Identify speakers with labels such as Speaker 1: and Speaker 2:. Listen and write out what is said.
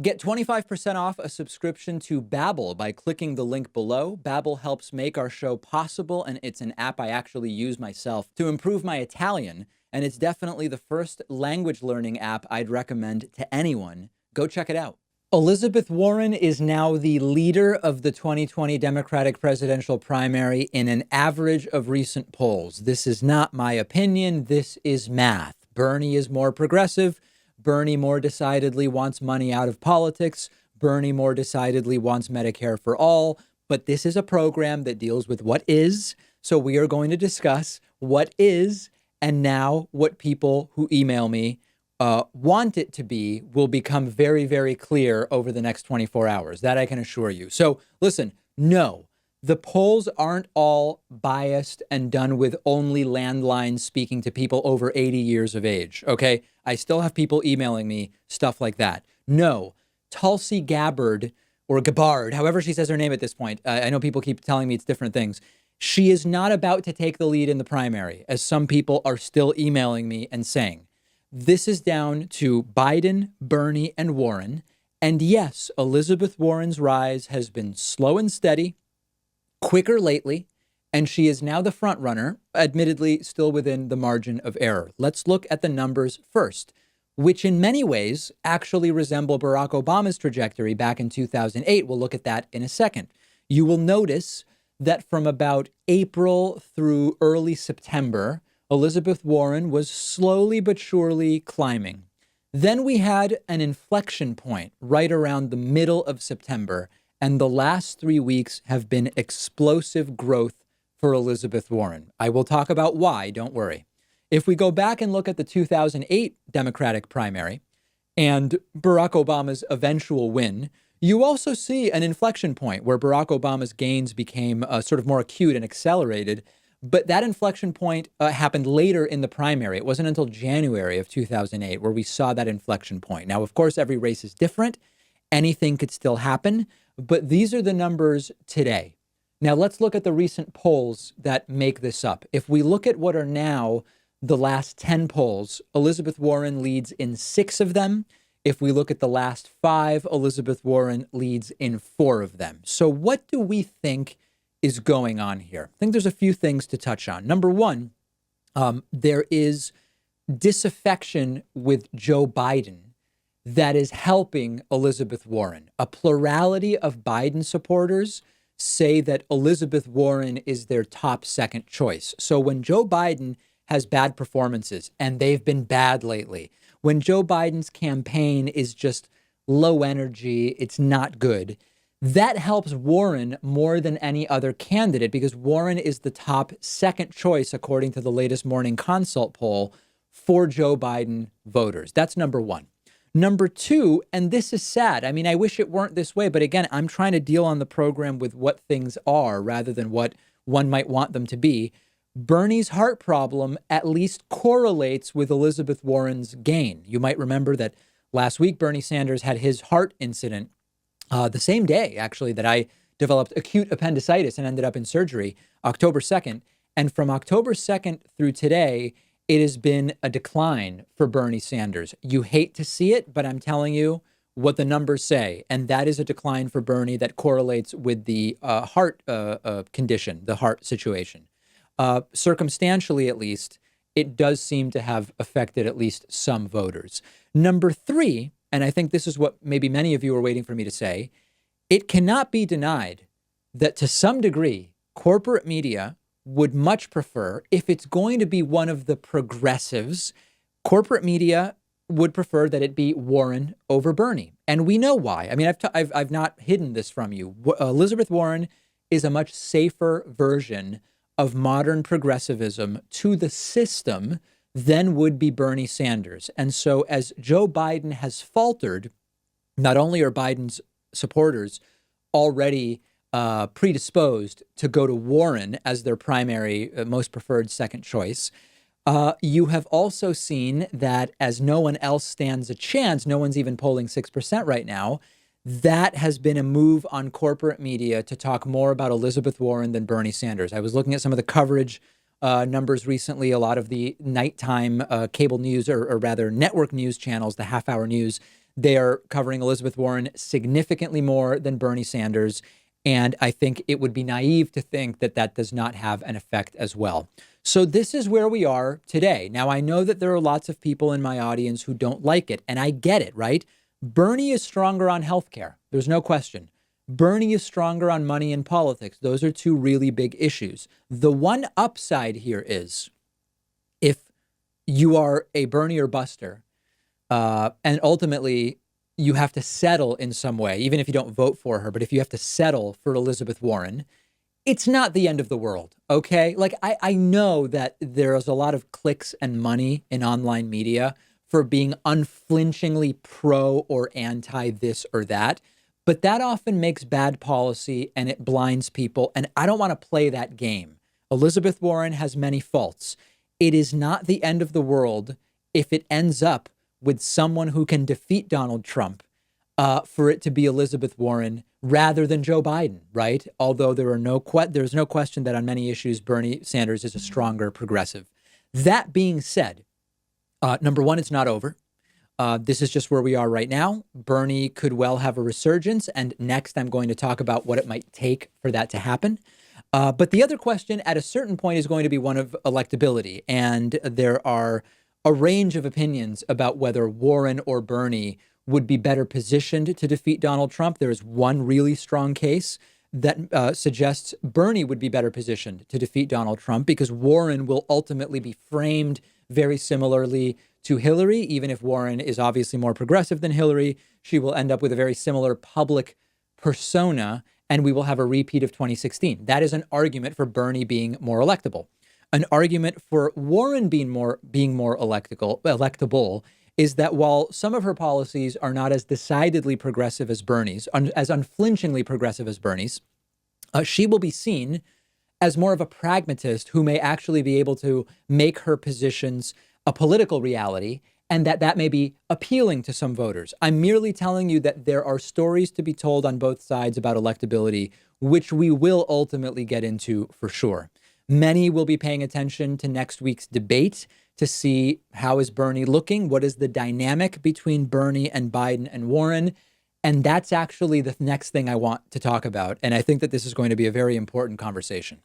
Speaker 1: Get 25% off a subscription to Babbel by clicking the link below. Babbel helps make our show possible, and it's an app I actually use myself to improve my Italian, and it's definitely the first language learning app I'd recommend to anyone. Go check it out. Elizabeth Warren is now the leader of the 2020 Democratic presidential primary in an average of recent polls. This is not my opinion. This is math. Bernie is more progressive. Bernie more decidedly wants money out of politics. Bernie more decidedly wants Medicare for all. But this is a program that deals with what is. So we are going to discuss what is, and now what people who email me want it to be will become very, very clear over the next 24 hours. That I can assure you. So listen, no, the polls aren't all biased and done with only landlines speaking to people over 80 years of age. Okay. I still have people emailing me stuff like that. No, Tulsi Gabbard or Gabbard, however she says her name at this point. I know people keep telling me it's different things. She is not about to take the lead in the primary, as some people are still emailing me and saying. This is down to Biden, Bernie, and Warren. And yes, Elizabeth Warren's rise has been slow and steady, quicker lately, and she is now the front runner, admittedly still within the margin of error. Let's look at the numbers first, which in many ways actually resemble Barack Obama's trajectory back in 2008. We'll look at that in a second. You will notice that from about April through early September, Elizabeth Warren was slowly but surely climbing. Then we had an inflection point right around the middle of September, and the last 3 weeks have been explosive growth for Elizabeth Warren. I will talk about why, don't worry. If we go back and look at the 2008 Democratic primary and Barack Obama's eventual win, you also see an inflection point where Barack Obama's gains became sort of more acute and accelerated. But that inflection point happened later in the primary. It wasn't until January of 2008 where we saw that inflection point. Now, of course, every race is different. Anything could still happen. But these are the numbers today. Now, let's look at the recent polls that make this up. If we look at what are now the last 10 polls, Elizabeth Warren leads in 6 of them. If we look at the last 5, Elizabeth Warren leads in 4 of them. So what do we think is going on here? I think there's a few things to touch on. Number one, there is disaffection with Joe Biden that is helping Elizabeth Warren. A plurality of Biden supporters say that Elizabeth Warren is their top second choice. So when Joe Biden has bad performances, and they've been bad lately, when Joe Biden's campaign is just low energy, it's not good, that helps Warren more than any other candidate because Warren is the top second choice, according to the latest Morning Consult poll, for Joe Biden voters. That's number one. Number two, and this is sad. I mean, I wish it weren't this way, but again, I'm trying to deal on the program with what things are rather than what one might want them to be. Bernie's heart problem at least correlates with Elizabeth Warren's gain. You might remember that last week, Bernie Sanders had his heart incident the same day, actually, that I developed acute appendicitis and ended up in surgery, October 2nd. And from October 2nd through today, it has been a decline for Bernie Sanders. You hate to see it, but I'm telling you what the numbers say. And that is a decline for Bernie that correlates with the heart condition, the heart situation. Circumstantially, at least, it does seem to have affected at least some voters. Number three, and I think this is what maybe many of you are waiting for me to say, it cannot be denied that to some degree, corporate media would much prefer, if it's going to be one of the progressives, corporate media would prefer that it be Warren over Bernie. And we know why. I mean, I've not hidden this from you. Elizabeth Warren is a much safer version of modern progressivism to the system than would be Bernie Sanders. And so as Joe Biden has faltered, not only are Biden's supporters already predisposed to go to Warren as their primary, most preferred second choice, you have also seen that as no one else stands a chance, no one's even polling 6% right now, that has been a move on corporate media to talk more about Elizabeth Warren than Bernie Sanders. I was looking at some of the coverage numbers recently. A lot of the nighttime cable news, or rather network news channels, the half-hour news, They are covering Elizabeth Warren significantly more than Bernie Sanders. And I think it would be naive to think that that does not have an effect as well. So this is where we are today. Now, I know that there are lots of people in my audience who don't like it, and I get it, right? Bernie is stronger on healthcare. There's no question. Bernie is stronger on money and politics. Those are two really big issues. The one upside here is if you are a Bernie or buster, and ultimately you have to settle in some way, even if you don't vote for her, but if you have to settle for Elizabeth Warren, it's not the end of the world, okay? Like, I know that there's a lot of clicks and money in online media for being unflinchingly pro or anti this or that, but that often makes bad policy and it blinds people, and I don't want to play that game. Elizabeth Warren has many faults. It is not the end of the world if it ends up with someone who can defeat Donald Trump, for it to be Elizabeth Warren rather than Joe Biden, right? Although there's no question that on many issues, Bernie Sanders is a stronger progressive. That being said, number one, it's not over. This is just where we are right now. Bernie could well have a resurgence. And next, I'm going to talk about what it might take for that to happen. But the other question at a certain point is going to be one of electability. And there are a range of opinions about whether Warren or Bernie would be better positioned to defeat Donald Trump. There is one really strong case that suggests Bernie would be better positioned to defeat Donald Trump because Warren will ultimately be framed very similarly to Hillary. Even if Warren is obviously more progressive than Hillary, she will end up with a very similar public persona, and we will have a repeat of 2016. That is an argument for Bernie being more electable. An argument for Warren being more electable is that while some of her policies are not as decidedly progressive as Bernie's, as unflinchingly progressive as Bernie's, she will be seen as more of a pragmatist who may actually be able to make her positions a political reality, and that may be appealing to some voters. I'm merely telling you that there are stories to be told on both sides about electability, which we will ultimately get into for sure. Many will be paying attention to next week's debate to see how is Bernie looking, what is the dynamic between Bernie and Biden and Warren. And that's actually the next thing I want to talk about. And I think that this is going to be a very important conversation.